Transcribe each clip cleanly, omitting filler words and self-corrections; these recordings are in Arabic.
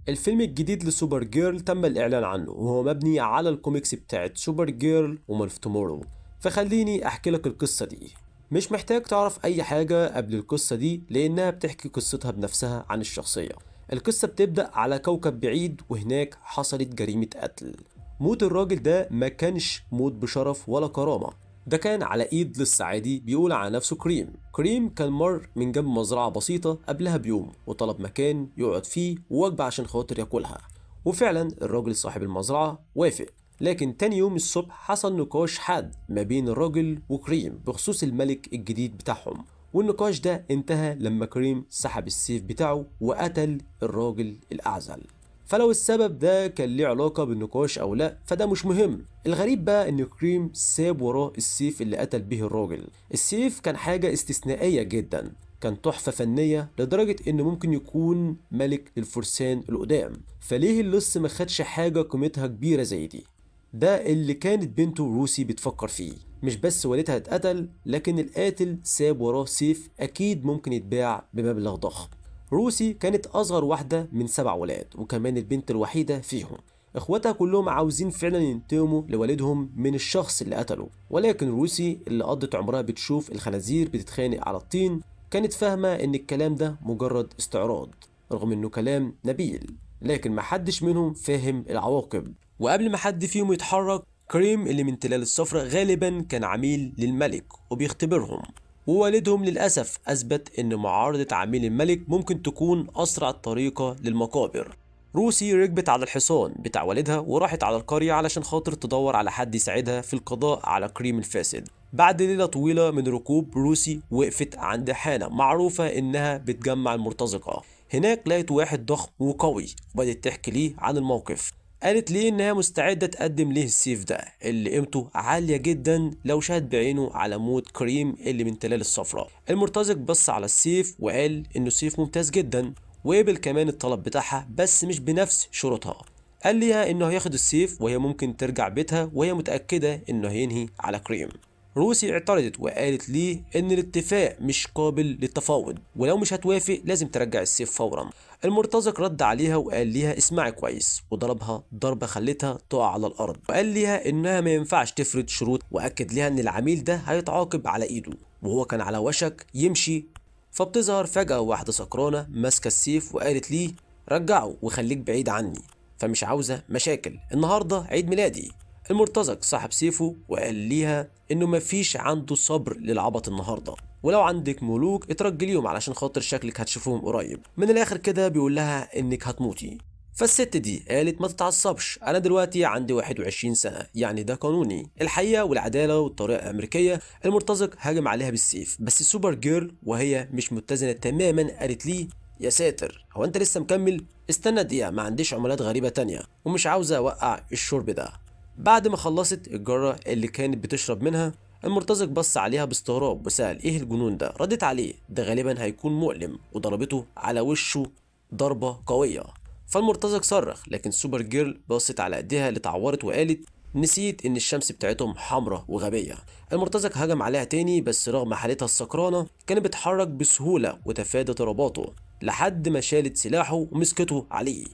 الفيلم الجديد لسوبر جيرل تم الإعلان عنه وهو مبني على الكوميكس بتاعت سوبر جيرل ومان اوف تومورو. فخليني أحكي لك القصة دي. مش محتاج تعرف أي حاجة قبل القصة دي لأنها بتحكي قصتها بنفسها عن الشخصية. القصة بتبدأ على كوكب بعيد وهناك حصلت جريمة قتل. موت الراجل ده ما كانش موت بشرف ولا كرامة، ده كان على ايد لص عادي بيقول على نفسه كريم. كريم كان مر من جنب مزرعة بسيطة قبلها بيوم وطلب مكان يقعد فيه ووجبة عشان خاطر ياكلها، وفعلا الراجل صاحب المزرعة وافق. لكن تاني يوم الصبح حصل نقاش حاد ما بين الراجل وكريم بخصوص الملك الجديد بتاعهم، والنقاش ده انتهى لما كريم سحب السيف بتاعه وقتل الراجل الأعزل. فلو السبب ده كان ليه علاقة بالنقاش أو لأ فده مش مهم. الغريب بقى إن كريم ساب وراه السيف اللي قتل به الراجل. السيف كان حاجة استثنائية جدا، كان تحفة فنية لدرجة إنه ممكن يكون ملك للفرسان القدام. فليه اللص ما خدش حاجة قيمتها كبيرة زي دي؟ ده اللي كانت بنته روسي بتفكر فيه. مش بس والدها اتقتل، لكن القاتل ساب وراه سيف أكيد ممكن يتباع بمبلغ ضخم. روسي كانت أصغر واحدة من 7 ولاد وكمان البنت الوحيدة فيهم. اخواتها كلهم عاوزين فعلا ينتقموا لوالدهم من الشخص اللي قتله، ولكن روسي اللي قضت عمرها بتشوف الخنازير بتتخانق على الطين كانت فاهمة ان الكلام ده مجرد استعراض، رغم انه كلام نبيل، لكن محدش منهم فاهم العواقب. وقبل ما حد فيهم يتحرك، كريم اللي من تلال الصفرة غالبا كان عميل للملك وبيختبرهم، ووالدهم للأسف أثبت إن معارضة عميل الملك ممكن تكون أسرع طريقة للمقابر. روسي ركبت على الحصان بتاع والدها وراحت على القرية علشان خاطر تدور على حد يساعدها في القضاء على كريم الفاسد. بعد ليلة طويلة من ركوب، روسي وقفت عند حانة معروفة إنها بتجمع المرتزقة. هناك لقيت واحد ضخم وقوي وبدت تحكي ليه عن الموقف. قالت ليه انها مستعدة تقدم ليه السيف ده اللي قيمته عالية جدا لو شاهد بعينه على موت كريم اللي من تلال الصفراء. المرتزق بص على السيف وقال انه سيف ممتاز جدا، وقبل كمان الطلب بتاعها بس مش بنفس شروطها. قال ليها انه هياخد السيف وهي ممكن ترجع بيتها وهي متأكدة انه هينهي على كريم. روسي اعترضت وقالت ليه ان الاتفاق مش قابل للتفاوض، ولو مش هتوافق لازم ترجع السيف فورا. المرتزق رد عليها وقال ليها اسمعي كويس، وضربها ضربة خلتها تقع على الارض، وقال ليها انها ما ينفعش تفرض شروط، واكد ليها ان العميل ده هيتعاقب على ايده وهو كان على وشك يمشي. فبتظهر فجأة واحدة سكرانة ماسكة السيف وقالت ليه رجعه وخليك بعيد عني، فمش عاوزة مشاكل، النهاردة عيد ميلادي. المرتزق سحب سيفه وقال ليها انه مفيش عنده صبر للعبط النهارده، ولو عندك ملوك اترجليهم علشان خاطر شكلك هتشوفوهم قريب. من الاخر كده بيقول لها انك هتموتي. فالست دي قالت ما تتعصبش، انا دلوقتي عندي 21 سنة، يعني ده قانوني، الحقيقة والعدالة والطريقة الامريكية. المرتزق هاجم عليها بالسيف، بس السوبر جيرل وهي مش متزنة تماما قالت ليه يا ساتر هو انت لسه مكمل؟ استنى دقيقة، ما عنديش عملات غريبة تانية ومش عاوزة اوقع الشرب ده. بعد ما خلصت الجرة اللي كانت بتشرب منها، المرتزق بص عليها باستغراب وسأل ايه الجنون ده؟ ردت عليه ده غالبا هيكون مؤلم، وضربته على وشه ضربة قوية. فالمرتزق صرخ، لكن سوبر جيرل بصت على ايديها اللي اتعورت وقالت نسيت ان الشمس بتاعتهم حمراء وغبية. المرتزق هجم عليها تاني، بس رغم حالتها السكرانة كانت بتتحرك بسهولة وتفادى ضرباته لحد ما شالت سلاحه ومسكته عليه.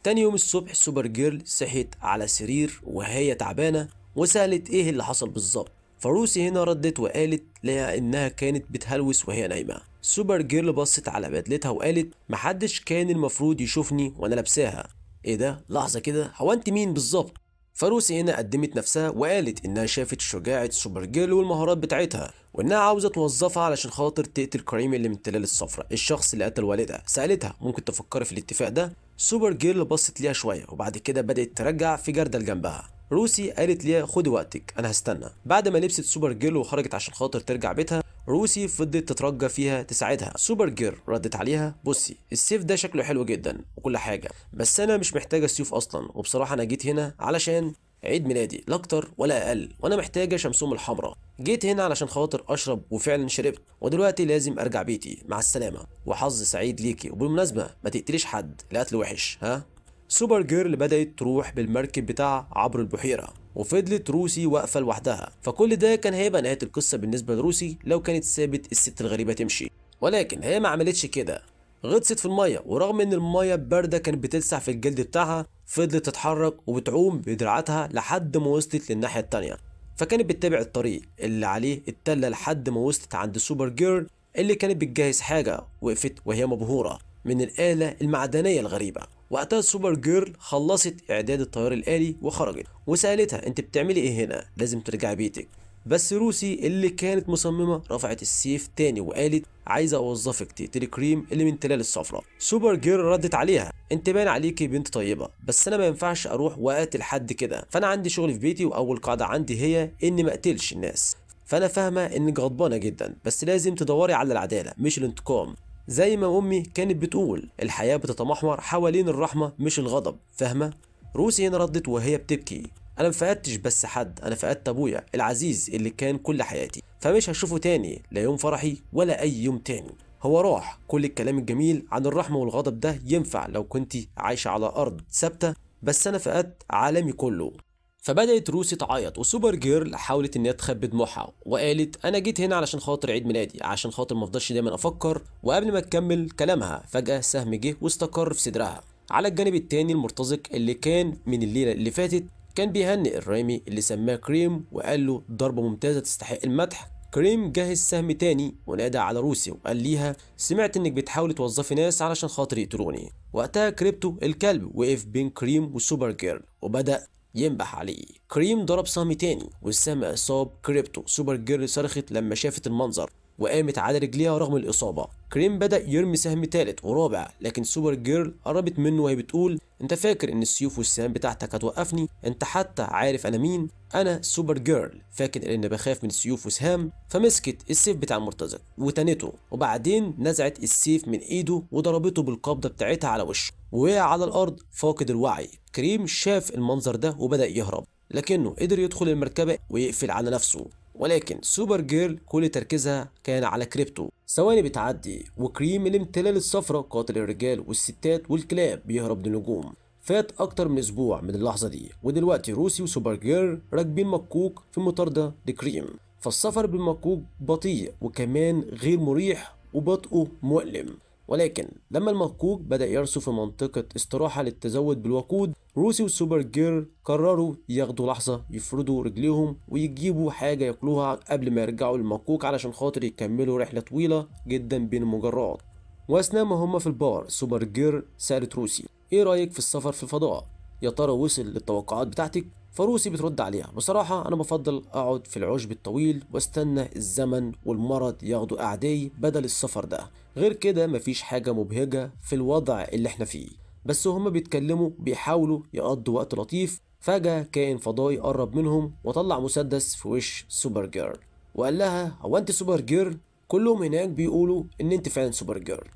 تاني يوم الصبح سوبر جيرل صحيت على سرير وهي تعبانة وسألت ايه اللي حصل بالظبط. فروسي هنا ردت وقالت لها انها كانت بتهلوس وهي نايمة. سوبر جيرل بصت على بدلتها وقالت محدش كان المفروض يشوفني وانا لابساها. ايه ده؟ لحظة كده، هو انت مين بالظبط؟ فروسي هنا قدمت نفسها وقالت انها شافت شجاعة سوبر جيرل والمهارات بتاعتها، وانها عاوزة توظفها علشان خاطر تقتل كريم اللي من التلال الصفراء، الشخص اللي قتل والدها. سألتها ممكن تفكري في الاتفاق ده؟ سوبر جيرل بصت ليها شوية وبعد كده بدأت ترجع في جردل جنبها. روسي قالت ليها خدي وقتك انا هستنى. بعد ما لبست سوبر جيرل وخرجت عشان خاطر ترجع بيتها، روسي فضلت تترجى فيها تساعدها. سوبر جيرل ردت عليها بصي السيف ده شكله حلو جدا وكل حاجة، بس انا مش محتاجة السيوف اصلا، وبصراحة انا جيت هنا علشان عيد ميلادي لا اكتر ولا اقل، وانا محتاجه شمسهم الحمراء. جيت هنا علشان خاطر اشرب وفعلا شربت، ودلوقتي لازم ارجع بيتي، مع السلامه وحظ سعيد ليكي، وبالمناسبه ما تقتليش حد، القتل وحش ها. سوبر جيرل بدأت تروح بالمركب بتاعها عبر البحيرة، وفضلت روسي واقفة لوحدها. فكل ده كان هيبقى نهاية القصة بالنسبة لروسي لو كانت سابت الست الغريبة تمشي، ولكن هي ما عملتش كده. غطست في الميه، ورغم ان الميه بارده كانت بتلسع في الجلد بتاعها فضلت تتحرك وبتعوم بدراعاتها لحد ما وصلت للناحيه التانيه. فكانت بتتابع الطريق اللي عليه التله لحد ما وصلت عند سوبر جيرل اللي كانت بتجهز حاجه. وقفت وهي مبهوره من الآلة المعدنية الغريبة. وقتها سوبر جيرل خلصت إعداد الطيار الآلي وخرجت، وسألتها أنت بتعملي إيه هنا؟ لازم ترجعي بيتك. بس روسي اللي كانت مصممة رفعت السيف تاني وقالت عايزة أوظفك تقتلي كريم اللي من تلال الصفرة. سوبر جيرل ردت عليها أنت باين عليكي بنت طيبة، بس أنا ما ينفعش أروح وأقتل حد كده، فأنا عندي شغل في بيتي، وأول قاعدة عندي هي إني ما أقتلش الناس. فأنا فاهمة إنك غضبانة جدا، بس لازم تدوري على العدالة مش الانتقام. زي ما أمي كانت بتقول الحياة بتتمحور حوالين الرحمة مش الغضب، فاهمة؟ روسي هنا ردت وهي بتبكي أنا مفقدتش بس حد، أنا فقدت أبويا العزيز اللي كان كل حياتي، فمش هشوفه تاني لا يوم فرحي ولا أي يوم تاني. هو راح. كل الكلام الجميل عن الرحمة والغضب ده ينفع لو كنت عايشة على أرض ثابتة، بس أنا فقدت عالمي كله. فبدأت روسي تعيط، وسوبر جيرل حاولت ان هي تخبي دموعها وقالت انا جيت هنا علشان خاطر عيد ميلادي، عشان خاطر ما افضلش دايما افكر. وقبل ما تكمل كلامها فجأة سهم جه واستقر في صدرها. على الجانب التاني المرتزق اللي كان من الليلة اللي فاتت كان بيهنئ الرامي اللي سماه كريم وقال له ضربة ممتازة تستحق المدح. كريم جهز سهم تاني ونادى على روسي وقال ليها سمعت انك بتحاولي توظفي ناس علشان خاطر يقتلوني. وقتها كريبتو الكلب وقف بين كريم وسوبر جيرل وبدأ ينبح عليه. كريم ضرب سهم تاني والسهم اصاب كريبتو. سوبر جيرل صرخت لما شافت المنظر وقامت على رجليها رغم الاصابه. كريم بدا يرمي سهم تالت ورابع، لكن سوبر جيرل قربت منه وهي بتقول انت فاكر ان السيوف والسهام بتاعتك هتوقفني؟ انت حتى عارف انا مين؟ انا سوبر جيرل. فاكر ان بخاف من السيوف وسهام؟ فمسكت السيف بتاع المرتزق وتنته، وبعدين نزعت السيف من ايده وضربته بالقبضه بتاعتها على وشه ووقع على الارض فاقد الوعي. كريم شاف المنظر ده وبدا يهرب، لكنه قدر يدخل المركبه ويقفل على نفسه. ولكن سوبر جيرل كل تركيزها كان على كريبتو. ثواني بتعدي وكريم اللي من تلال الصفرة قاتل الرجال والستات والكلاب بيهرب للنجوم. فات اكتر من اسبوع من اللحظة دي، ودلوقتي روسي وسوبر جيرل راكبين مكوك في مطاردة لكريم. فالسفر بالمكوك بطيء وكمان غير مريح وبطئه مؤلم. ولكن لما المكوك بدأ يرسو في منطقة استراحة للتزود بالوقود، روسي وسوبر جيرل قرروا ياخدوا لحظة يفردوا رجليهم ويجيبوا حاجة ياكلوها قبل ما يرجعوا للمكوك علشان خاطر يكملوا رحلة طويلة جدا بين المجرات. وأثناء ما هما في البار سوبر جيرل سألت روسي ايه رأيك في السفر في الفضاء؟ يا ترى وصل للتوقعات بتاعتك؟ فروسي بترد عليها بصراحة أنا بفضل أقعد في العشب الطويل واستنى الزمن والمرض ياخدوا أعدائي بدل السفر ده. غير كده مفيش حاجة مبهجة في الوضع اللي احنا فيه. بس هما بيتكلموا بيحاولوا يقضوا وقت لطيف، فجأة كائن فضائي قرب منهم وطلع مسدس في وش سوبر جيرل وقال لها هو انت سوبر جيرل؟ كلهم هناك بيقولوا ان انت فعلا سوبر جيرل.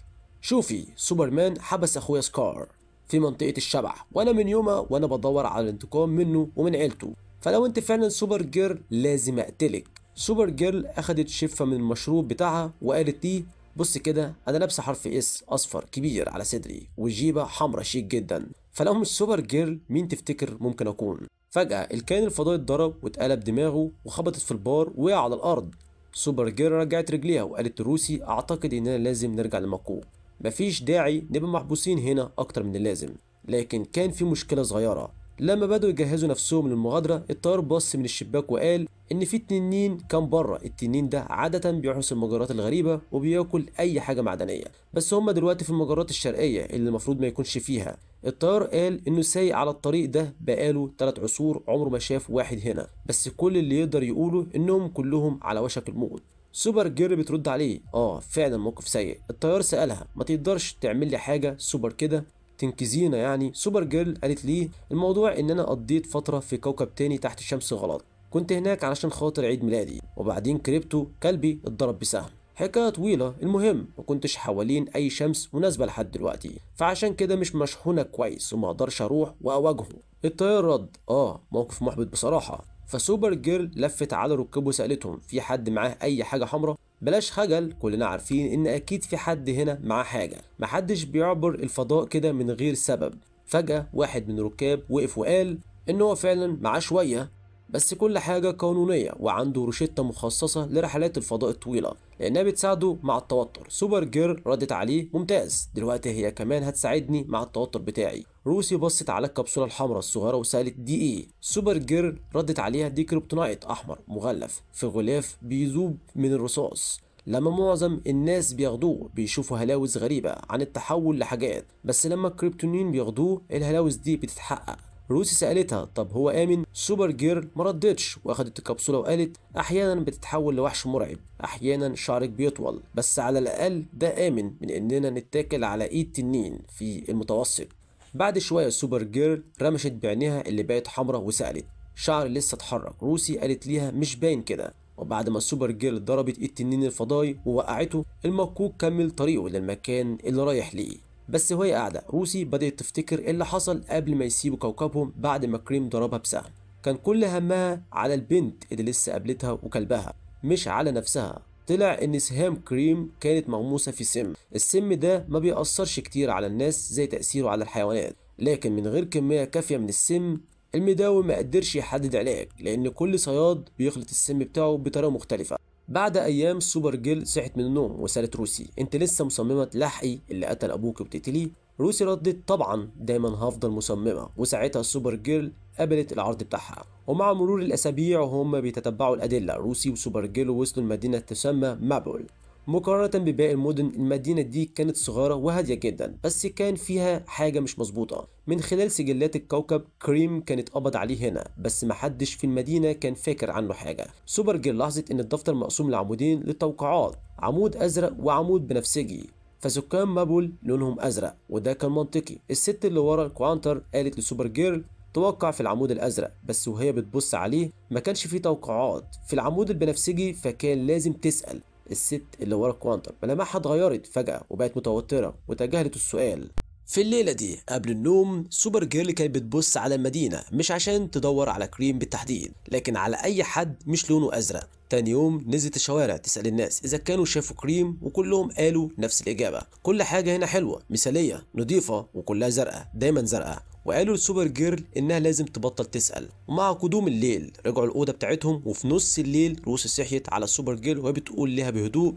شوفي سوبرمان حبس اخويا سكار في منطقة الشبح، وانا من يومها وانا بدور على الانتقام منه ومن عيلته، فلو انت فعلا سوبر جيرل لازم اقتلك. سوبر جيرل اخدت شفة من المشروب بتاعها وقالت لي بص كده انا لابسه حرف اس اصفر كبير على صدري وجيبه حمرا شيك جدا، فلو مش سوبر جيرل مين تفتكر ممكن اكون؟ فجأة الكائن الفضائي اتضرب واتقلب دماغه وخبطت في البار ووقع على الارض. سوبر جيرل رجعت رجليها وقالت لروسي اعتقد اننا لازم نرجع لمكوك، مفيش داعي نبقى محبوسين هنا اكتر من اللازم. لكن كان في مشكلة صغيرة. لما بدأوا يجهزوا نفسهم للمغادرة الطيار بص من الشباك وقال ان في تنين كان بره. التنين ده عادة بيحرس المجرات الغريبة وبياكل اي حاجة معدنية، بس هم دلوقتي في المجرات الشرقية اللي المفروض ما يكونش فيها. الطيار قال انه سايق على الطريق ده بقاله 3 عصور عمره ما شاف واحد هنا، بس كل اللي يقدر يقوله انهم كلهم على وشك الموت. سوبر جيرل بترد عليه فعلا موقف سيء. الطيار سألها ما تقدرش تعمل لي حاجة سوبر كده تنقذينا يعني؟ سوبر جيرل قالت ليه الموضوع ان انا قضيت فترة في كوكب تاني تحت الشمس غلط، كنت هناك علشان خاطر عيد ميلادي، وبعدين كريبتو كلبي اتضرب بسهم. حكاية طويلة. المهم ما كنتش حوالين اي شمس مناسبة لحد دلوقتي، فعشان كده مش مشحونة كويس وما اقدرش اروح واواجهه. الطيار رد موقف محبط بصراحة. فسوبر جيرل لفت على ركبه وسألتهم في حد معاه اي حاجة حمراء؟ بلاش خجل، كلنا عارفين ان اكيد في حد هنا معاه حاجة، محدش بيعبر الفضاء كده من غير سبب. فجأة واحد من الركاب وقف وقال ان هو فعلا معاه شوية. بس كل حاجة قانونية، وعنده روشتة مخصصة لرحلات الفضاء الطويلة لأنها بتساعده مع التوتر. سوبر جيرل ردت عليه ممتاز، دلوقتي هي كمان هتساعدني مع التوتر بتاعي. روسي بصت على الكبسولة الحمراء الصغيرة وسألت دي ايه؟ سوبر جيرل ردت عليها دي كريبتونايت أحمر مغلف في غلاف بيذوب من الرصاص. لما معظم الناس بياخدوه بيشوفوا هلاوس غريبة عن التحول لحاجات، بس لما الكريبتونين بياخدوه الهلاوس دي بتتحقق. روسي سألتها طب هو آمن؟ سوبر جيرل مردتش واخدت الكبسولة وقالت أحيانا بتتحول لوحش مرعب، أحيانا شعرك بيطول، بس على الأقل ده آمن من إننا نتاكل على إيد تنين في المتوسط. بعد شوية سوبر جيرل رمشت بعينيها اللي بقت حمراء وسألت شعر لسه اتحرك؟ روسي قالت ليها مش باين كده. وبعد ما السوبر جيرل ضربت التنين الفضائي ووقعته، المكوك كمل طريقه للمكان اللي رايح ليه. بس وهي قاعدة روسي بدأت تفتكر اللي حصل قبل ما يسيبوا كوكبهم بعد ما كريم ضربها بسهم. كان كل همها على البنت اللي لسه قابلتها وكلبها، مش على نفسها. طلع ان سهام كريم كانت مغموسة في سم. السم ده ما بيأثرش كتير على الناس زي تأثيره على الحيوانات، لكن من غير كمية كافية من السم المداوي ما قدرش يحدد علاج، لان كل صياد بيخلط السم بتاعه بطريقة مختلفة. بعد ايام سوبر جيرل صحت من النوم وسالت روسي انت لسه مصممه تلاحقي اللي قتل ابوك وبتقتليه؟ روسي ردت طبعا دايما هفضل مصممه. وساعتها سوبر جيرل قبلت العرض بتاعها. ومع مرور الاسابيع وهم بيتتبعوا الادله، روسي وسوبر جيرل وصلوا لمدينه تسمى مابول. مقارنة بباقي المدن المدينة دي كانت صغيرة وهادية جدا، بس كان فيها حاجة مش مظبوطة. من خلال سجلات الكوكب كريم كانت قبض عليه هنا، بس محدش في المدينة كان فاكر عنه حاجة. سوبر جيرل لاحظت ان الدفتر مقسوم لعمودين للتوقعات، عمود ازرق وعمود بنفسجي، فسكان مابول لونهم ازرق، وده كان منطقي. الست اللي ورا الكوانتر قالت لسوبر جيرل توقع في العمود الازرق، بس وهي بتبص عليه ما كانش فيه توقعات في العمود البنفسجي، فكان لازم تسأل. الست اللي ورا الكوانتر ملامحها اتغيرت فجأة وبقت متوترة وتجاهلت السؤال. في الليلة دي قبل النوم سوبر جيرل كانت بتبص على المدينة، مش عشان تدور على كريم بالتحديد، لكن على أي حد مش لونه أزرق. تاني يوم نزلت الشوارع تسأل الناس إذا كانوا شافوا كريم، وكلهم قالوا نفس الإجابة. كل حاجة هنا حلوة مثالية نظيفة وكلها زرقاء، دايما زرقاء. وقالوا لسوبر جيرل إنها لازم تبطل تسأل. ومع قدوم الليل رجعوا الأوضة بتاعتهم، وفي نص الليل روسي صحيت على سوبر جيرل وهي بتقول لها بهدوء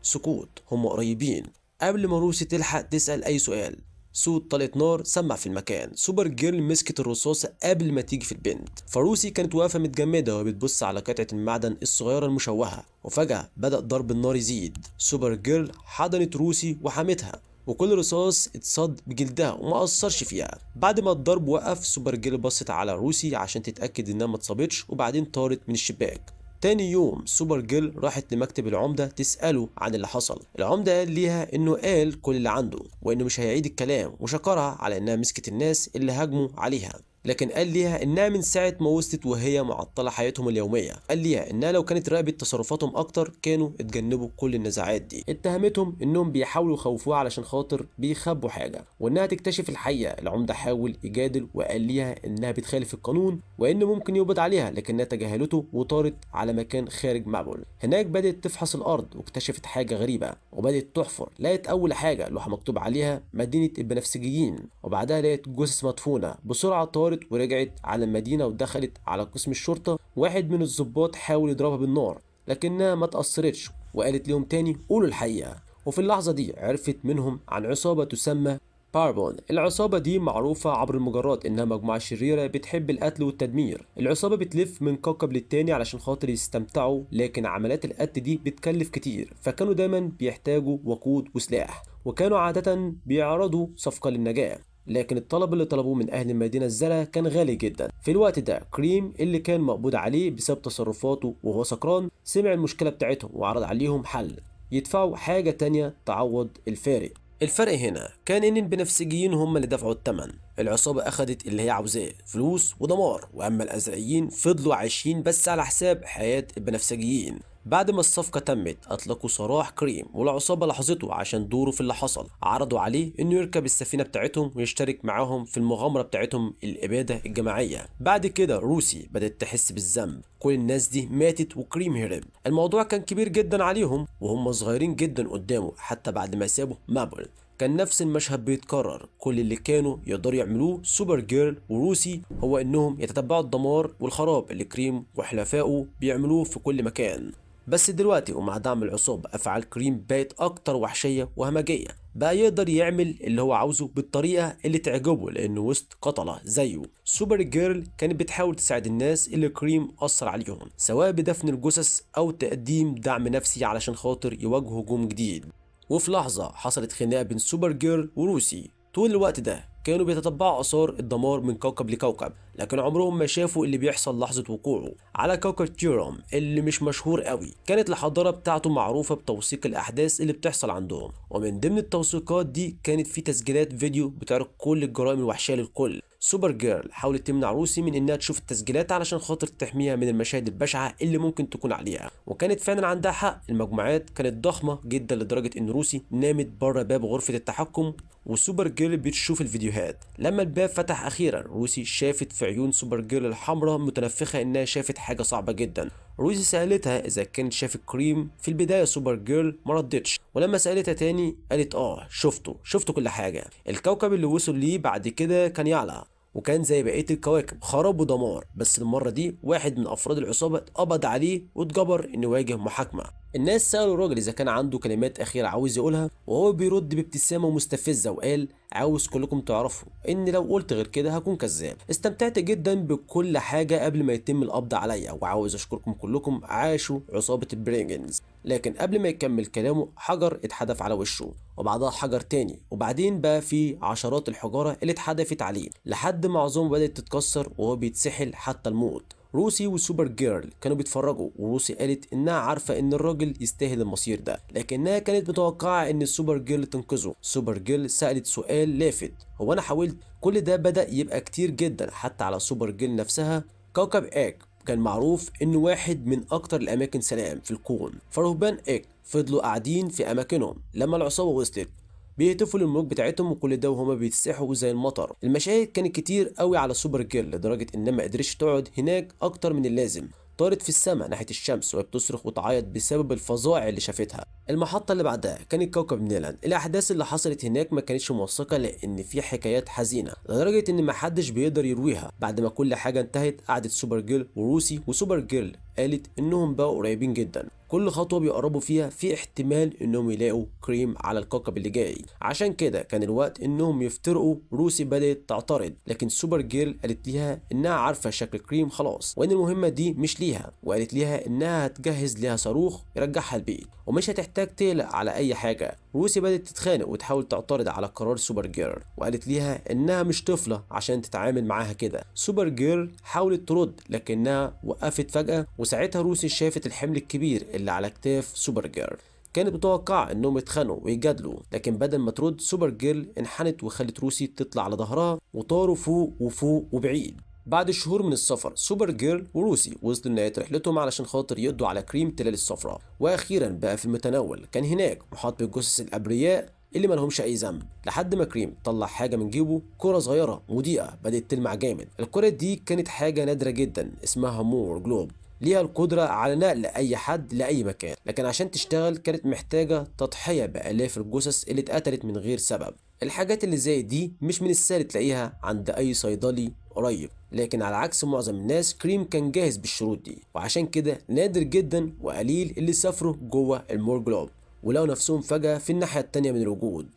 سكوت هم قريبين. قبل ما روسي تلحق تسأل أي سؤال صوت طلقة نار سمع في المكان. سوبر جيرل مسكت الرصاصة قبل ما تيجي في البنت، فروسي كانت واقفة متجمدة وهي بتبص على قطعة المعدن الصغيرة المشوهة. وفجأة بدأ ضرب النار يزيد. سوبر جيرل حضنت روسي وحمتها، وكل رصاص اتصاد بجلدها وما أثرش فيها. بعد ما الضرب وقف سوبر جيرل بصت على روسي عشان تتأكد إنها ما اتصابتش، وبعدين طارت من الشباك. تاني يوم سوبر جيرل راحت لمكتب العمدة تسأله عن اللي حصل. العمدة قال ليها انه قال كل اللي عنده وانه مش هيعيد الكلام، وشكرها على انها مسكت الناس اللي هاجموا عليها. لكن قال ليها انها من ساعة ما وصلت وهي معطلة حياتهم اليومية. قال ليها انها لو كانت راقبت تصرفاتهم اكتر كانوا اتجنبوا كل النزاعات دي. اتهمتهم انهم بيحاولوا يخوفوها علشان خاطر بيخبوا حاجة وانها تكتشف الحقيقة. العمدة حاول يجادل وقال ليها انها بتخالف القانون وان ممكن يقبض عليها، لكنها تجاهلته وطارت على مكان خارج مابول. هناك بدأت تفحص الارض واكتشفت حاجة غريبة، وبدأت تحفر. لقت اول حاجة لوحة مكتوب عليها مدينة البنفسجيين، وبعدها لقت جثث مدفونة. بسرعة طارت ورجعت على المدينة ودخلت على قسم الشرطة. واحد من الضباط حاول يضربها بالنار لكنها ما تأثرتش، وقالت لهم تاني قولوا الحقيقة. وفي اللحظة دي عرفت منهم عن عصابة تسمى باربون. العصابة دي معروفة عبر المجرات انها مجموعة شريرة بتحب القتل والتدمير. العصابة بتلف من كوكب للتاني علشان خاطر يستمتعوا، لكن عمليات القتل دي بتكلف كتير، فكانوا دايما بيحتاجوا وقود وسلاح، وكانوا عادة بيعرضوا صفقة للنجاة. لكن الطلب اللي طلبوه من اهل المدينه الزرقاء كان غالي جدا. في الوقت ده كريم اللي كان مقبوض عليه بسبب تصرفاته وهو سكران سمع المشكله بتاعتهم وعرض عليهم حل يدفعوا حاجه تانية تعوض الفارق. الفرق هنا كان ان البنفسجيين هم اللي دفعوا الثمن. العصابه اخذت اللي هي عاوزاه فلوس ودمار، واما الازرقيين فضلوا عايشين بس على حساب حياه البنفسجيين. بعد ما الصفقة تمت أطلقوا سراح كريم، والعصابة لاحظته عشان دوره في اللي حصل. عرضوا عليه إنه يركب السفينة بتاعتهم ويشترك معاهم في المغامرة بتاعتهم الإبادة الجماعية. بعد كده روسي بدأت تحس بالذنب، كل الناس دي ماتت وكريم هرب. الموضوع كان كبير جدا عليهم وهم صغيرين جدا قدامه حتى بعد ما سابوا مابول. كان نفس المشهد بيتكرر. كل اللي كانوا يقدروا يعملوه سوبر جيرل وروسي هو انهم يتتبعوا الدمار والخراب اللي كريم وحلفائه بيعملوه في كل مكان. بس دلوقتي ومع دعم العصابة أفعال كريم بقت أكتر وحشية وهمجية. بقى يقدر يعمل اللي هو عاوزه بالطريقة اللي تعجبه لأنه وسط قتلة زيه. سوبر جيرل كانت بتحاول تساعد الناس اللي كريم أثر عليهم، سواء بدفن الجثث أو تقديم دعم نفسي علشان خاطر يواجهوا هجوم جديد. وفي لحظة حصلت خناقة بين سوبر جيرل وروسي. طول الوقت ده كانوا بيتتبعوا آثار الدمار من كوكب لكوكب، لكن عمرهم ما شافوا اللي بيحصل لحظة وقوعه. على كوكب تيروم اللي مش مشهور قوي، كانت الحضارة بتاعته معروفة بتوثيق الأحداث اللي بتحصل عندهم، ومن ضمن التوثيقات دي كانت في تسجيلات فيديو بتعرض كل الجرائم الوحشية للكل. سوبر جيرل حاولت تمنع روسي من انها تشوف التسجيلات علشان خاطر تحميها من المشاهد البشعة اللي ممكن تكون عليها، وكانت فعلا عندها حق. المجموعات كانت ضخمة جدا لدرجة ان روسي نامت بره باب غرفة التحكم وسوبر جيرل بتشوف الفيديوهات. لما الباب فتح اخيرا، روسي شافت في عيون سوبر جيرل الحمراء متنفخة انها شافت حاجة صعبة جدا. روسي سألتها اذا كانت شافت كريم. في البداية سوبر جيرل ما ردتش، ولما سألتها تاني قالت شفته كل حاجة. الكوكب اللي وصل ليه بعد كده كان يعلى، وكان زي بقية الكواكب خراب ودمار، بس المرة دي واحد من أفراد العصابة اتقبض عليه واتجبر إنه يواجه محاكمة. الناس سألوا الراجل إذا كان عنده كلمات أخيرة عاوز يقولها، وهو بيرد بابتسامة مستفزة وقال: عاوز كلكم تعرفوا إن لو قلت غير كده هكون كذاب. استمتعت جدا بكل حاجة قبل ما يتم القبض عليا، وعاوز أشكركم كلكم، عاشوا عصابة البرينجنز. لكن قبل ما يكمل كلامه حجر اتحدف على وشه، وبعدها حجر تاني، وبعدين بقى في عشرات الحجارة اللي اتحدفت عليه لحد ما عظامه بدأت تتكسر وهو بيتسحل حتى الموت. روسي وسوبر جيرل كانوا بيتفرجوا، وروسي قالت انها عارفه ان الراجل يستاهل المصير ده، لكنها كانت متوقعه ان السوبر جيرل تنقذه. سوبر جيرل سالت سؤال لافت: هو انا حاولت؟ كل ده بدا يبقى كتير جدا حتى على سوبر جيرل نفسها. كوكب اك كان معروف انه واحد من اكتر الاماكن سلام في الكون، فرهبان اك فضلوا قاعدين في اماكنهم لما العصابه وصلت، بيهتفوا للملوك بتاعتهم وكل ده وهما بيتسحوا زي المطر. المشاهد كانت كتير قوي على سوبر جيرل لدرجه انها ما قدرتش تقعد هناك اكتر من اللازم. طارت في السماء ناحيه الشمس وهي بتصرخ وتعيط بسبب الفظائع اللي شافتها. المحطه اللي بعدها كانت كوكب نيلان. الاحداث اللي حصلت هناك ما كانتش موثقه لان في حكايات حزينه لدرجه ان ما حدش بيقدر يرويها. بعد ما كل حاجه انتهت قعدت سوبر جيرل وروسي، وسوبر جيرل قالت انهم بقوا قريبين جدا، كل خطوه بيقربوا فيها في احتمال انهم يلاقوا كريم على الكوكب اللي جاي، عشان كده كان الوقت انهم يفترقوا. روسي بدات تعترض، لكن سوبر جيرل قالت ليها انها عارفه شكل كريم خلاص، وان المهمه دي مش ليها، وقالت ليها انها هتجهز ليها صاروخ يرجعها البيت ومش هتحتاج تقلق على اي حاجه. روسي بدات تتخانق وتحاول تعترض على قرار سوبر جيرل، وقالت ليها انها مش طفله عشان تتعامل معاها كده. سوبر جيرل حاولت ترد لكنها وقفت فجاه، وساعتها روسي شافت الحمل الكبير اللي على كتاف سوبر جيرل. كانت متوقعه انهم يتخانقوا ويجادلوا، لكن بدل ما ترد سوبر جيرل انحنت وخلت روسي تطلع على ظهرها، وطاروا فوق وفوق وبعيد. بعد شهور من السفر سوبر جيرل وروسي وصلوا لنهاية رحلتهم علشان خاطر يقضوا على كريم تلال الصفراء، واخيرا بقى في المتناول. كان هناك محاط بالجثث الابرياء اللي مالهمش اي ذنب، لحد ما كريم طلع حاجه من جيبه، كره صغيره مضيئه بدات تلمع جامد. الكره دي كانت حاجه نادره جدا اسمها مور جلوب، ليها القدرة على نقل أي حد لأي مكان، لكن عشان تشتغل كانت محتاجة تضحية بآلاف الجثث اللي اتقتلت من غير سبب. الحاجات اللي زي دي مش من السهل تلاقيها عند أي صيدلي قريب، لكن على عكس معظم الناس كريم كان جاهز بالشروط دي، وعشان كده نادر جدا وقليل اللي سافروا جوه المور جلوب ولقوا نفسهم فجأة في الناحية التانية من الوجود.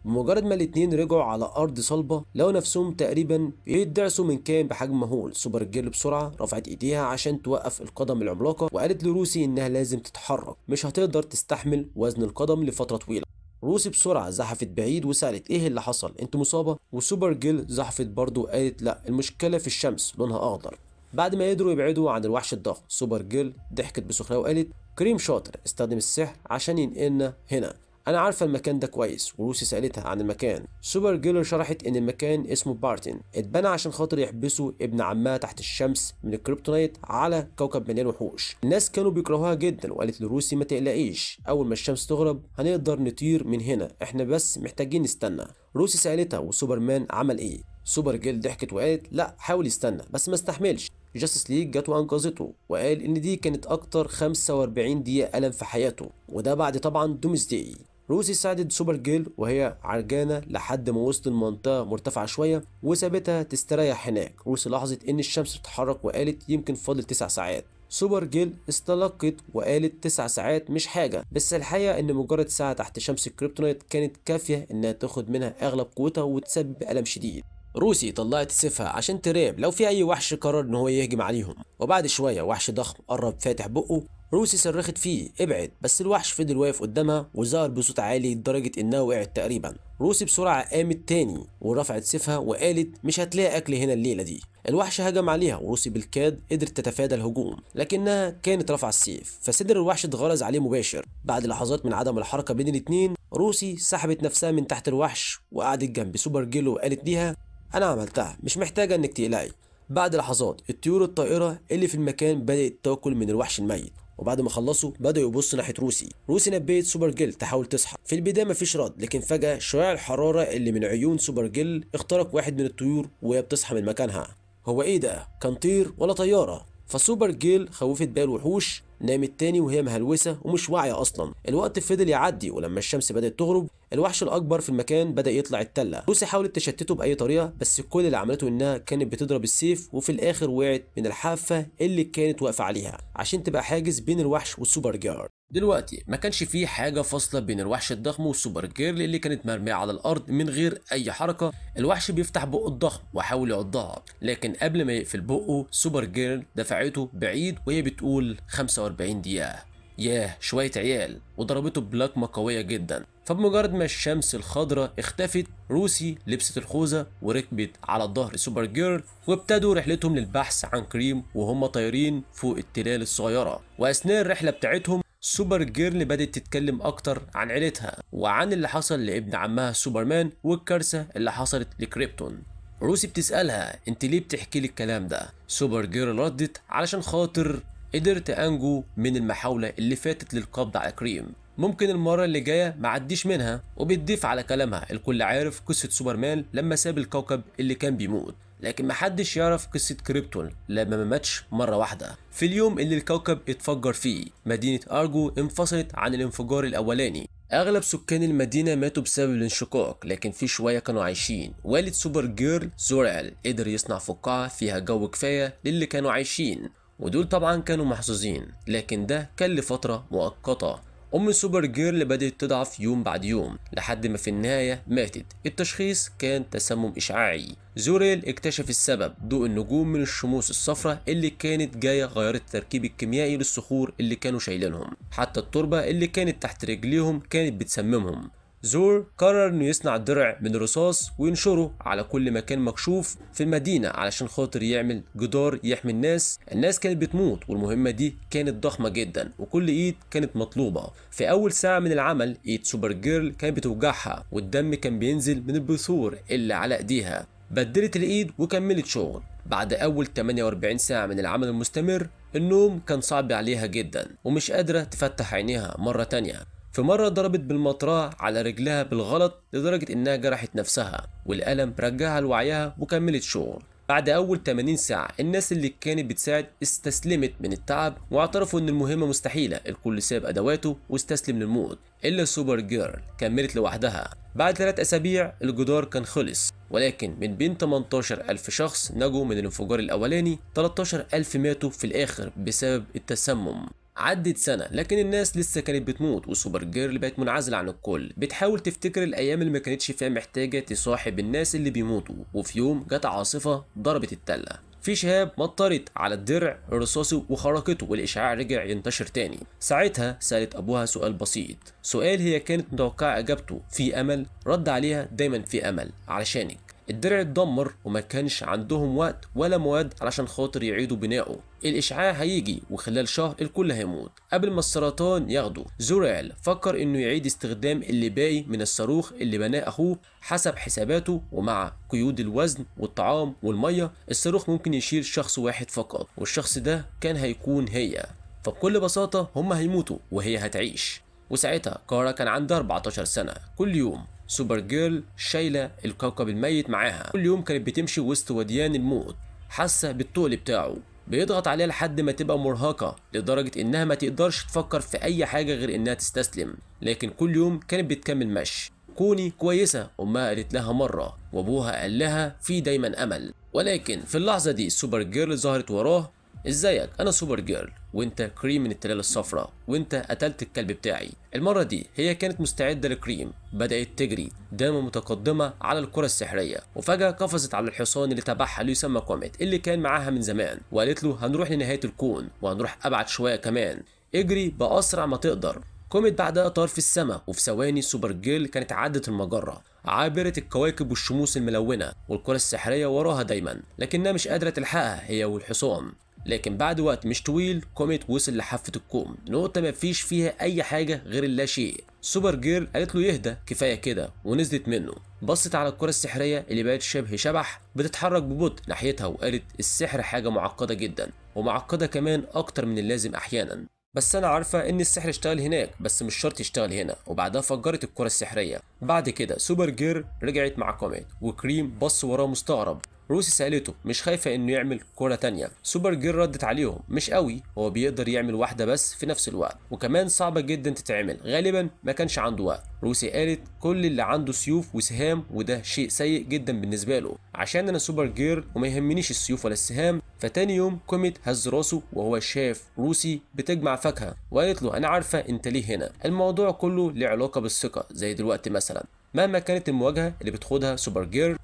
بمجرد ما الاتنين رجعوا على ارض صلبه لقوا نفسهم تقريبا بيدعسوا من كائن بحجم مهول. سوبر جيرل بسرعه رفعت ايديها عشان توقف القدم العملاقه، وقالت لروسي انها لازم تتحرك، مش هتقدر تستحمل وزن القدم لفتره طويله. روسي بسرعه زحفت بعيد وسالت ايه اللي حصل، انت مصابه؟ وسوبر جيرل زحفت برضه وقالت لا، المشكله في الشمس لونها اخضر. بعد ما قدروا يبعدوا عن الوحش الضخم سوبر جيرل ضحكت بسخريه وقالت كريم شاطر، استخدم السحر عشان ينقلنا هنا، انا عارفه المكان ده كويس. وروسي سالتها عن المكان. سوبر جيرل شرحت ان المكان اسمه بارتن، اتبنى عشان خاطر يحبسوا ابن عمها تحت الشمس من الكريبتونايت على كوكب مليان وحوش. الناس كانوا بيكرهوها جدا، وقالت لروسي ما تقلقيش، اول ما الشمس تغرب هنقدر نطير من هنا، احنا بس محتاجين نستنى. روسي سالتها وسوبرمان عمل ايه؟ سوبر جيرل ضحكت وقالت لا، حاول يستنى بس ما استحملش. جاستس ليج جت وانقذته، وقال ان دي كانت اكتر 45 دقيقه الم في حياته، وده بعد طبعا دومز داي. روسي ساعدت سوبر جيرل وهي عرجانة لحد ما وصلت المنطقة مرتفعة شوية وسابتها تستريح هناك. روسي لاحظت إن الشمس بتتحرك وقالت يمكن فاضل 9 ساعات. سوبر جيرل استلقت وقالت 9 ساعات مش حاجة، بس الحقيقة إن مجرد ساعة تحت شمس الكريبتونايت كانت كافية إنها تاخد منها أغلب قوتها وتسبب ألم شديد. روسي طلعت سيفها عشان تراقب لو في أي وحش قرر إن هو يهجم عليهم، وبعد شوية وحش ضخم قرب فاتح بقه. روسي صرخت فيه ابعد، بس الوحش فضل واقف قدامها وظهر بصوت عالي لدرجة إنها وقعت تقريبا. روسي بسرعة قامت تاني ورفعت سيفها وقالت مش هتلاقي أكل هنا الليلة دي. الوحش هجم عليها وروسي بالكاد قدرت تتفادى الهجوم، لكنها كانت رافعة السيف فصدر الوحش اتغرز عليه مباشر. بعد لحظات من عدم الحركة بين الاتنين، روسي سحبت نفسها من تحت الوحش وقعدت جنب سوبر جيرل وقالت ليها أنا عملتها، مش محتاجة إنك تقلقي. بعد لحظات الطيور الطائرة اللي في المكان بدأت تاكل من الوحش الميت، وبعد ما خلصوا بدأوا يبصوا ناحية روسي. روسي نبهت سوبر جيرل تحاول تصحى. في البداية مفيش رد، لكن فجأة شعاع الحرارة اللي من عيون سوبر جيرل اخترق واحد من الطيور وهي بتصحى من مكانها. هو ايه ده؟ كان طير ولا طيارة؟ فسوبر جيرل خوفت باقي الوحوش، نامت تاني وهي مهلوسة ومش واعية أصلا. الوقت فضل يعدي ولما الشمس بدأت تغرب الوحش الأكبر في المكان بدأ يطلع التلة. روسي حاولت تشتته بأي طريقة، بس كل اللي عملته إنها كانت بتضرب السيف، وفي الآخر وقعت من الحافة اللي كانت واقفة عليها عشان تبقى حاجز بين الوحش والسوبر جيرل. دلوقتي ما كانش فيه حاجة فاصلة بين الوحش الضخم والسوبر جيرل اللي كانت مرمية على الأرض من غير أي حركة. الوحش بيفتح بقه الضخم وحاول يعضها، لكن قبل ما يقفل بقه سوبر جيرل دفعته بعيد وهي بتقول 45 دقيقة. ياه شوية عيال، وضربته بلكمة قوية جدا. فبمجرد ما الشمس الخضراء اختفت، روسي لبست الخوذة وركبت على ظهر سوبر جيرل وابتدوا رحلتهم للبحث عن كريم وهم طايرين فوق التلال الصغيرة. وأثناء الرحلة بتاعتهم سوبر جيرل بدأت تتكلم أكتر عن عيلتها وعن اللي حصل لابن عمها سوبرمان والكارثة اللي حصلت لكريبتون. روسي بتسألها انت ليه بتحكي لي الكلام ده؟ سوبر جيرل ردت علشان خاطر قدرت أنجو من المحاولة اللي فاتت للقبض على كريم، ممكن المرة اللي جاية ما عديش منها. وبتضيف على كلامها الكل عارف قصة سوبرمان لما ساب الكوكب اللي كان بيموت، لكن محدش يعرف قصة كريبتون لما ما ماتش مرة واحدة. في اليوم اللي الكوكب اتفجر فيه مدينة أرجو انفصلت عن الانفجار الأولاني. أغلب سكان المدينة ماتوا بسبب الانشقاق، لكن في شوية كانوا عايشين. والد سوبر جيرل زورال قدر يصنع فقاعة فيها جو كفاية للي كانوا عايشين، ودول طبعا كانوا محظوظين، لكن ده كان لفترة مؤقتة. أم سوبر جيرل بدأت تضعف يوم بعد يوم لحد ما في النهاية ماتت. التشخيص كان تسمم إشعاعي. زوريل اكتشف السبب ضوء النجوم من الشموس الصفراء اللي كانت جاية غيرت التركيب الكيميائي للصخور اللي كانوا شايلينهم، حتى التربة اللي كانت تحت رجليهم كانت بتسممهم. زور قرر انه يصنع درع من الرصاص وينشره على كل مكان مكشوف في المدينة علشان خاطر يعمل جدار يحمي الناس. الناس كانت بتموت والمهمة دي كانت ضخمة جدا وكل ايد كانت مطلوبة. في اول ساعة من العمل ايد سوبر جيرل كانت بتوجعها والدم كان بينزل من البثور اللي على ايديها. بدلت الايد وكملت شغل. بعد اول 48 ساعة من العمل المستمر النوم كان صعب عليها جدا ومش قادرة تفتح عينيها مرة تانية. في مرة ضربت بالمطرقة على رجلها بالغلط لدرجة انها جرحت نفسها، والألم رجعها لوعيها وكملت شغل. بعد أول 80 ساعة الناس اللي كانت بتساعد استسلمت من التعب واعترفوا ان المهمة مستحيلة. الكل ساب أدواته واستسلم للموت إلا سوبر جيرل كملت لوحدها. بعد 3 أسابيع الجدار كان خلص، ولكن من بين 18,000 شخص نجوا من الانفجار الأولاني 13,000 ماتوا في الآخر بسبب التسمم. عدت سنة لكن الناس لسه كانت بتموت وسوبر جيرل بقت منعزلة عن الكل، بتحاول تفتكر الأيام اللي ما كانتش فيها محتاجة تصاحب الناس اللي بيموتوا. وفي يوم جت عاصفة ضربت التلة، في شهاب مطرت على الدرع الرصاصي وخرقته والإشعاع رجع ينتشر تاني. ساعتها سألت أبوها سؤال بسيط، سؤال هي كانت متوقعة إجابته، في أمل؟ رد عليها دايما في أمل علشانك. الدرع اتدمر وما كانش عندهم وقت ولا مواد علشان خاطر يعيدوا بنائه. الإشعاع هيجي وخلال شهر الكل هيموت قبل ما السرطان ياخده. زورال فكر انه يعيد استخدام اللي باقي من الصاروخ اللي بناه اخوه. حسب حساباته ومع قيود الوزن والطعام والمية الصاروخ ممكن يشيل شخص واحد فقط، والشخص ده كان هيكون هي. فبكل بساطة هم هيموتوا وهي هتعيش. وساعتها كارا كان عندها 14 سنة. كل يوم سوبر جيرل شايلة الكوكب الميت معاها، كل يوم كانت بتمشي وسط وديان الموت حاسة بالتقل بتاعه. بيضغط عليها لحد ما تبقى مرهقة لدرجة انها ما تقدرش تفكر في اي حاجة غير انها تستسلم، لكن كل يوم كانت بتكمل مشي. كوني كويسة، امها قالت لها مرة، وابوها قال لها في دايما امل. ولكن في اللحظة دي سوبر جيرل ظهرت وراه. ازيك، انا سوبر جيرل، وانت كريم من التلال الصفراء، وانت قتلت الكلب بتاعي. المرة دي هي كانت مستعدة لكريم، بدأت تجري دايما متقدمة على الكرة السحرية، وفجأة قفزت على الحصان اللي تبعها اللي يسمى كوميت اللي كان معاها من زمان، وقالت له هنروح لنهاية الكون وهنروح ابعد شوية كمان، اجري بأسرع ما تقدر. كوميت بعدها طار في السماء، وفي ثواني سوبر جيرل كانت عدت المجرة عابرة الكواكب والشموس الملونة والكرة السحرية وراها دايما، لكنها مش قادرة تلحقها هي والحصان. لكن بعد وقت مش طويل كوميت وصل لحافة الكوم، نقطة مفيش فيها أي حاجة غير اللا شيء. سوبر جيرل قالت له يهدى كفاية كده ونزلت منه، بصت على الكرة السحرية اللي بقت شبه شبح بتتحرك ببطء ناحيتها، وقالت السحر حاجة معقدة جدا، ومعقدة كمان أكتر من اللازم أحيانا، بس انا عارفه ان السحر اشتغل هناك بس مش شرط يشتغل هنا. وبعدها فجرت الكره السحريه. بعد كده سوبر جير رجعت مع كوميت، وكريم بص وراه مستغرب. روسي سألته مش خايفة انه يعمل كرة تانية. سوبر جير ردت عليهم مش قوي، هو بيقدر يعمل واحدة بس في نفس الوقت، وكمان صعبة جدا تتعمل، غالبا ما كانش عنده وقت. روسي قالت كل اللي عنده سيوف وسهام، وده شيء سيء جدا بالنسبة له، عشان انا سوبر جير وما يهمنيش السيوف ولا السهام. فتاني يوم كوميت هز راسه وهو شاف روسي بتجمع فاكهة، وقالت له انا عارفة انت ليه هنا، الموضوع كله له علاقة بالثقة زي دلوقتي مثلا. مهما كانت المواجهة اللي بتخوضها سوبر جير،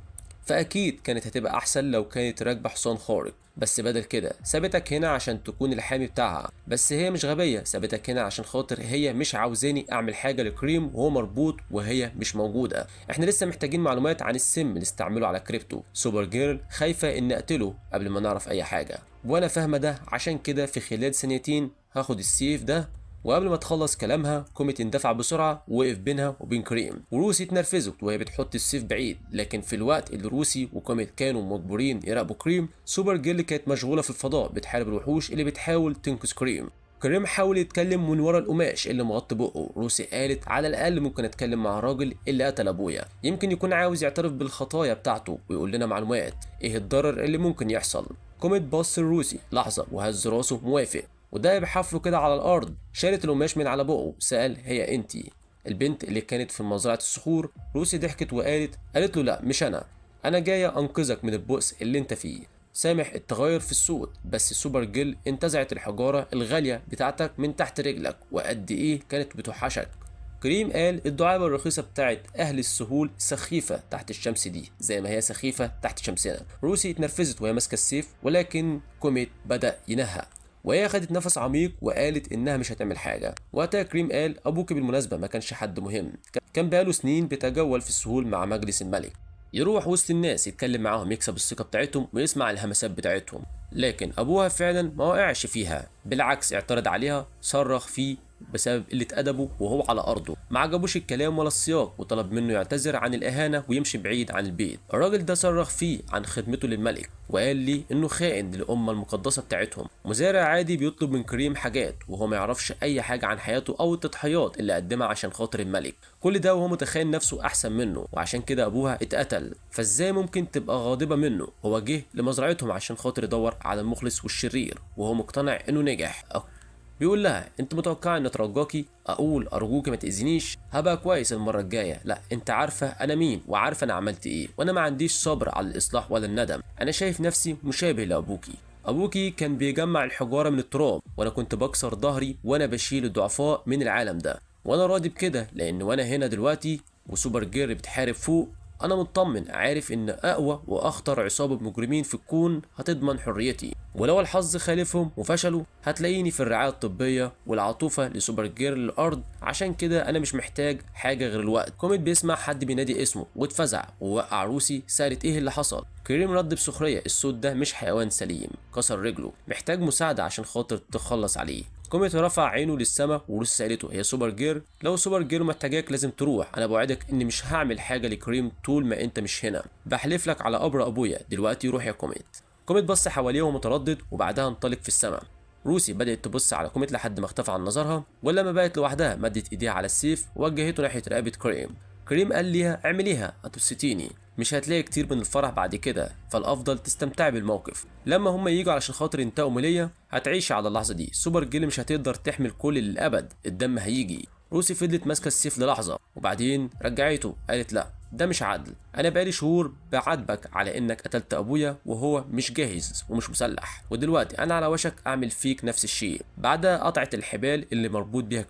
فأكيد كانت هتبقى أحسن لو كانت راكبة حصان خارق، بس بدل كده سابتك هنا عشان تكون الحامي بتاعها. بس هي مش غبية، سابتك هنا عشان خاطر هي مش عاوزاني أعمل حاجة لكريم وهو مربوط وهي مش موجودة. احنا لسه محتاجين معلومات عن السم اللي استعمله على كريبتو. سوبر جيرل خايفة إن أقتله قبل ما نعرف أي حاجة، وأنا فاهمة ده، عشان كده في خلال ثانيتين هاخد السيف ده. وقبل ما تخلص كلامها كوميت اندفع بسرعه ووقف بينها وبين كريم، وروسي اتنرفزت وهي بتحط السيف بعيد. لكن في الوقت اللي روسي وكوميت كانوا مجبورين يراقبوا كريم، سوبر جيرل كانت مشغوله في الفضاء بتحارب الوحوش اللي بتحاول تنقذ كريم. كريم حاول يتكلم من ورا القماش اللي مغطي بقه. روسي قالت على الاقل ممكن اتكلم مع الراجل اللي قتل ابويا، يمكن يكون عاوز يعترف بالخطايا بتاعته ويقول لنا معلومات ايه الضرر اللي ممكن يحصل. كوميت بص لروسي لحظه وهز راسه موافق، وده بحفله كده على الارض. شالت القماش من على بقه، سأل هي انتي البنت اللي كانت في مزرعة الصخور؟ روسي ضحكت قالت له لا مش انا جاية انقذك من البؤس اللي انت فيه. سامح التغير في الصوت، بس سوبر جيل انتزعت الحجارة الغالية بتاعتك من تحت رجلك وقد ايه كانت بتوحشك. كريم قال الدعابة الرخيصة بتاعت أهل السهول سخيفة تحت الشمس دي زي ما هي سخيفة تحت شمسنا. روسي اتنرفزت وهي ماسكة السيف، ولكن كوميت بدأ ينهى، وهي خدت نفس عميق وقالت انها مش هتعمل حاجه. وقتها كريم قال ابوك بالمناسبه ما كانش حد مهم، كان بقاله سنين بيتجول في السهول مع مجلس الملك، يروح وسط الناس يتكلم معاهم يكسب الثقه بتاعتهم ويسمع الهمسات بتاعتهم. لكن ابوها فعلا ما وقعش فيها، بالعكس اعترض عليها، صرخ فيه بسبب قله ادبه وهو على ارضه، ما عجبوش الكلام ولا السياق، وطلب منه يعتذر عن الاهانه ويمشي بعيد عن البيت. الراجل ده صرخ فيه عن خدمته للملك، وقال لي انه خائن للامه المقدسه بتاعتهم. مزارع عادي بيطلب من كريم حاجات وهو ما يعرفش اي حاجه عن حياته او التضحيات اللي قدمها عشان خاطر الملك، كل ده وهو متخيل نفسه احسن منه، وعشان كده ابوها اتقتل. فازاي ممكن تبقى غاضبه منه؟ هو جه لمزرعتهم عشان خاطر يدور على المخلص والشرير، وهو مقتنع انه نجح. بيقول لها انت متوقعه ان اترجاكي اقول ارجوكي ما تاذينيش؟ هبقى كويس المره الجايه. لا انت عارفه انا مين وعارفه انا عملت ايه، وانا ما عنديش صبر على الاصلاح ولا الندم. انا شايف نفسي مشابه لابوكي. ابوكي كان بيجمع الحجاره من التراب، وانا كنت بكسر ظهري وانا بشيل الضعفاء من العالم ده، وانا راضي بكده لان وانا هنا دلوقتي وسوبر جير بتحارب فوق انا مطمن، عارف ان اقوى واخطر عصابه مجرمين في الكون هتضمن حريتي، ولو الحظ خالفهم وفشلوا هتلاقيني في الرعايه الطبيه والعطوفه لسوبر جير للارض. عشان كده انا مش محتاج حاجه غير الوقت. كوميت بيسمع حد بينادي اسمه واتفزع ووقع روسي. سالت ايه اللي حصل؟ كريم رد بسخريه الصوت ده مش حيوان سليم، كسر رجله، محتاج مساعده عشان خاطر تخلص عليه. كوميت رفع عينه للسماء وروسي سالته هي سوبر جير؟ لو سوبر جير محتاجاك لازم تروح، انا بوعدك اني مش هعمل حاجه لكريم طول ما انت مش هنا، بحلف لك على قبر ابويا. دلوقتي روح يا كوميت. كوميت بص حواليه وهو متردد وبعدها انطلق في السماء. روسي بدأت تبص على كوميت لحد ما اختفى عن نظرها، ولما بقت لوحدها مدت ايديها على السيف ووجهته ناحيه رقبه كريم. كريم قال ليها اعمليها هتبسطيني. مش هتلاقي كتير من الفرح بعد كده، فالافضل تستمتعي بالموقف. لما هما ييجوا علشان خاطر ينتقموا ليا هتعيشي على اللحظه دي. سوبر جيرل مش هتقدر تحمل كل للابد، الدم هيجي. روسي فضلت ماسكه السيف للحظه وبعدين رجعته، قالت لا ده مش عدل، انا بقالي شهور بعاتبك على انك قتلت ابويا وهو مش جاهز ومش مسلح، ودلوقتي انا على وشك اعمل فيك نفس الشيء. بعدها قطعت الحبال اللي مربوط بيها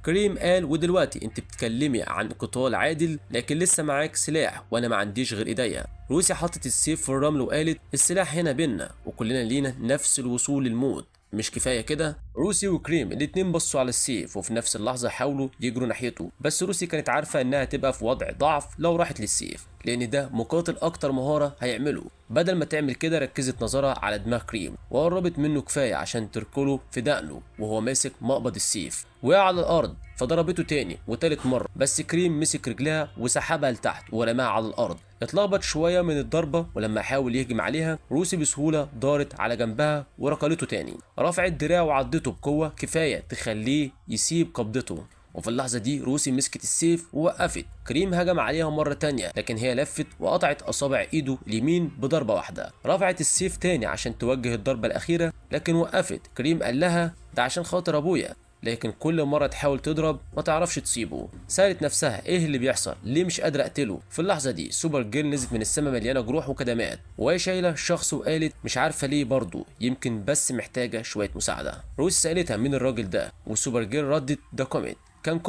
كريم قال ودلوقتي انت بتتكلمي عن قتال عادل لكن لسه معاك سلاح وانا ما عنديش غير ايديا. روسي حطت السيف في الرمل وقالت السلاح هنا بينا وكلنا لينا نفس الوصول للموت، مش كفايه كده؟ روسي وكريم الاتنين بصوا على السيف وفي نفس اللحظه حاولوا يجروا ناحيته، بس روسي كانت عارفه انها تبقى في وضع ضعف لو راحت للسيف لان ده مقاتل اكتر مهاره هيعمله. بدل ما تعمل كده ركزت نظرها على دماغ كريم وقربت منه كفايه عشان تركله في دقنه وهو ماسك مقبض السيف. وقع على الارض فضربته تاني وتالت مره، بس كريم مسك رجلها وسحبها لتحت ورماها على الارض. اتلخبط شويه من الضربه ولما حاول يهجم عليها روسي بسهوله دارت على جنبها وركلته تاني. رفعت دراعه وعضته بقوه كفايه تخليه يسيب قبضته، وفي اللحظة دي روسي مسكت السيف ووقفت. كريم هجم عليها مرة تانية لكن هي لفت وقطعت أصابع إيده اليمين بضربة واحدة. رفعت السيف تاني عشان توجه الضربة الأخيرة لكن وقفت. كريم قال لها ده عشان خاطر أبويا، لكن كل مرة تحاول تضرب ما تعرفش تصيبه. سألت نفسها ايه اللي بيحصل، ليه مش قادرة اقتله. في اللحظة دي سوبر جيرل نزلت من السما مليانة جروح وكدمات وهي شايلة شخص وقالت مش عارفة ليه برضه، يمكن بس محتاجة شوية مساعدة. روسي سألتها مين الراجل ده وسوبر جيرل ردت ده كوميت. كان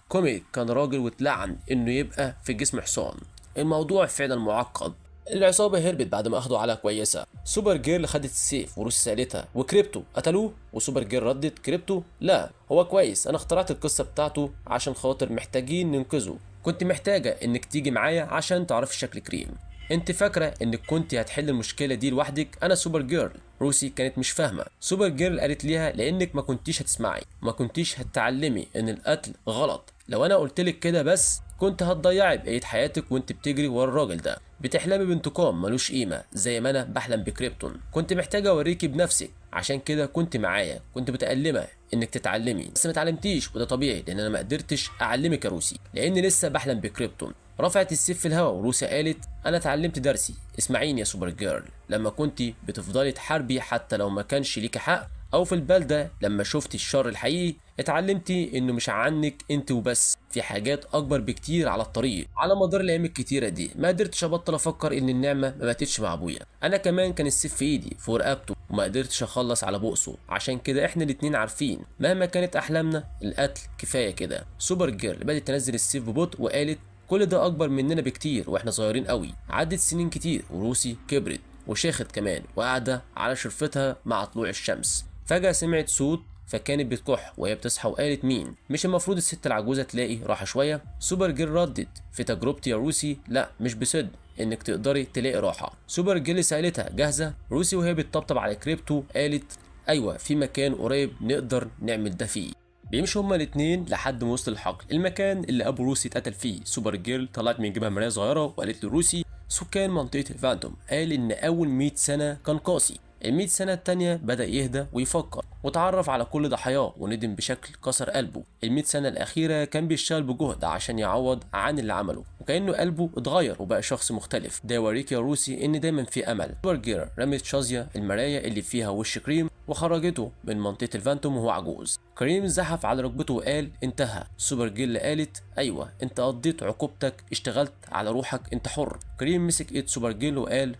كوميت كان راجل واتلعن انه يبقى في جسم حصان. الموضوع فعلا معقد. العصابة هربت بعد ما اخدوا على كويسة. سوبر جيرل خدت السيف وروسي سألتها وكريبتو قتلوه؟ وسوبر جيرل ردت كريبتو لا هو كويس، انا اخترعت القصة بتاعته عشان خاطر محتاجين ننقذه، كنت محتاجة انك تيجي معايا عشان تعرفي شكل كريم. انت فاكرة انك كنت هتحل المشكلة دي لوحدك؟ انا سوبر جيرل. روسي كانت مش فاهمة. سوبر جيرل قالت ليها لانك ما كنتيش هتسمعي، ما كنتيش هتتعلمي ان القتل غلط. لو انا قلتلك كده بس كنت هتضيعي بقية حياتك وانت بتجري ورا الراجل ده، بتحلمي بانتقام ملوش قيمة زي ما انا بحلم بكريبتون. كنت محتاجة اوريكي بنفسك عشان كده كنت معايا، كنت متألمة انك تتعلمي بس ما اتعلمتيش وده طبيعي لان انا ما قدرتش اعلمك يا روسي لاني لسه بحلم بكريبتون. رفعت السيف في الهواء وروسي قالت انا اتعلمت درسي. اسمعيني يا سوبر جيرل، لما كنت بتفضلي تحاربي حتى لو ما كانش ليكي حق، او في البلدة لما شفتي الشر الحقيقي اتعلمتي انه مش عنك انت وبس، في حاجات اكبر بكتير على الطريق. على مدار الايام الكتيره دي ما قدرتش ابطل افكر ان النعمه ما ماتتش مع ابويا، انا كمان كان السيف في ايدي فوق رقبته وما قدرتش اخلص على بؤسه، عشان كده احنا الاتنين عارفين مهما كانت احلامنا القتل كفايه كده. سوبر جيرل بدات تنزل السيف ببطء وقالت كل ده اكبر مننا بكتير واحنا صغيرين قوي. عدت سنين كتير وروسي كبرت وشاخت كمان وقاعده على شرفتها مع طلوع الشمس. فجاه سمعت صوت فكانت بتكح وهي بتصحى وقالت مين؟ مش المفروض الست العجوزه تلاقي راحه شويه؟ سوبر جيرل ردت في تجربتي يا روسي لا مش بصدق انك تقدري تلاقي راحه. سوبر جيرل سالتها جاهزه؟ روسي وهي بتطبطب على كريبتو قالت ايوه في مكان قريب نقدر نعمل ده فيه. بيمشوا هما الاتنين لحد ما وصل الحقل، المكان اللي ابو روسي اتقتل فيه. سوبر جيرل طلعت من جيبها مرايه صغيره وقالت لروسي سكان منطقه الفانتوم قال ان اول 100 سنه كان قاسي، ال100 سنة التانية بدأ يهدى ويفكر وتعرف على كل ضحاياه وندم بشكل كسر قلبه. ال100 سنة الأخيرة كان بيشتغل بجهد عشان يعوض عن اللي عمله وكأنه قلبه اتغير وبقى شخص مختلف. ده يوريك يا روسي إن دايما في أمل. سوبر جيرل رمت شازيا المراية اللي فيها وش كريم وخرجته من منطقة الفانتوم وهو عجوز. كريم زحف على ركبته وقال انتهى. سوبر جيرل قالت ايوه انت قضيت عقوبتك، اشتغلت على روحك، انت حر. كريم مسك ايد سوبر جيرل وقال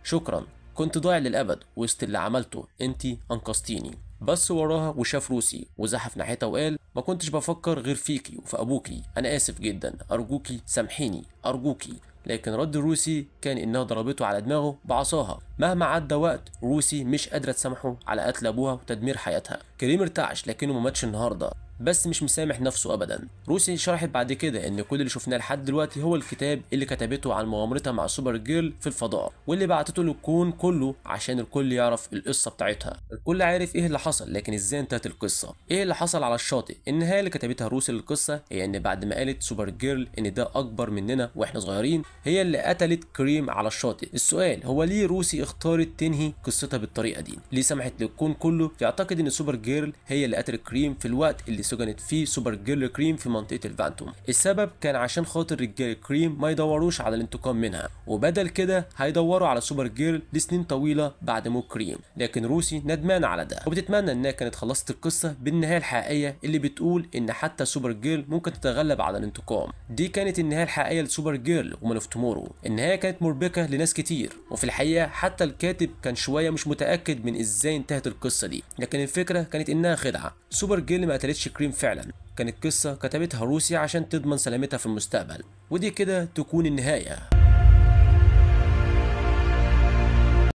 شكرا كنت ضايع للأبد وسط اللي عملته، انتي أنقذتيني. بس وراها وشاف روسي وزحف ناحيتها وقال ما كنتش بفكر غير فيكي وفي أبوكي، أنا آسف جدا، أرجوكي سامحيني أرجوكي. لكن رد روسي كان إنها ضربته على دماغه بعصاها. مهما عدى وقت روسي مش قادرة تسامحه على قتل أبوها وتدمير حياتها. كريم ارتعش لكنه ما ماتش النهارده بس مش مسامح نفسه ابدا. روسي شرحت بعد كده ان كل اللي شفناه لحد دلوقتي هو الكتاب اللي كتبته عن مغامرتها مع سوبر جيرل في الفضاء واللي بعتته للكون كله عشان الكل يعرف القصه بتاعتها. الكل عارف ايه اللي حصل لكن ازاي انتهت القصه، ايه اللي حصل على الشاطئ. النهايه اللي كتبتها روسي للقصه هي ان بعد ما قالت سوبر جيرل ان ده اكبر مننا واحنا صغيرين هي اللي قتلت كريم على الشاطئ. السؤال هو ليه روسي اختارت تنهي قصتها بالطريقه دي؟ ليه سمحت للكون كله يعتقد ان سوبر جيرل هي اللي قتلت كريم في الوقت اللي سجنت فيه سوبر جيرل كريم في منطقة الفانتوم. السبب كان عشان خاطر رجال كريم ما يدوروش على الانتقام منها، وبدل كده هيدوروا على سوبر جيرل لسنين طويلة بعد موت كريم. لكن روسي ندمانة على ده، وبتتمنى انها كانت خلصت القصة بالنهاية الحقيقية اللي بتقول ان حتى سوبر جيرل ممكن تتغلب على الانتقام. دي كانت النهاية الحقيقية لسوبر جيرل ومان اوف تومورو. النهاية كانت مربكة لناس كتير، وفي الحقيقة حتى الكاتب كان شوية مش متأكد من ازاي انتهت القصة دي، لكن الفكرة كانت انها خدعة. سوبر جيرل ما قتلتش كريم فعلا، كانت قصة كتبتها روسي عشان تضمن سلامتها في المستقبل. ودي كده تكون النهاية.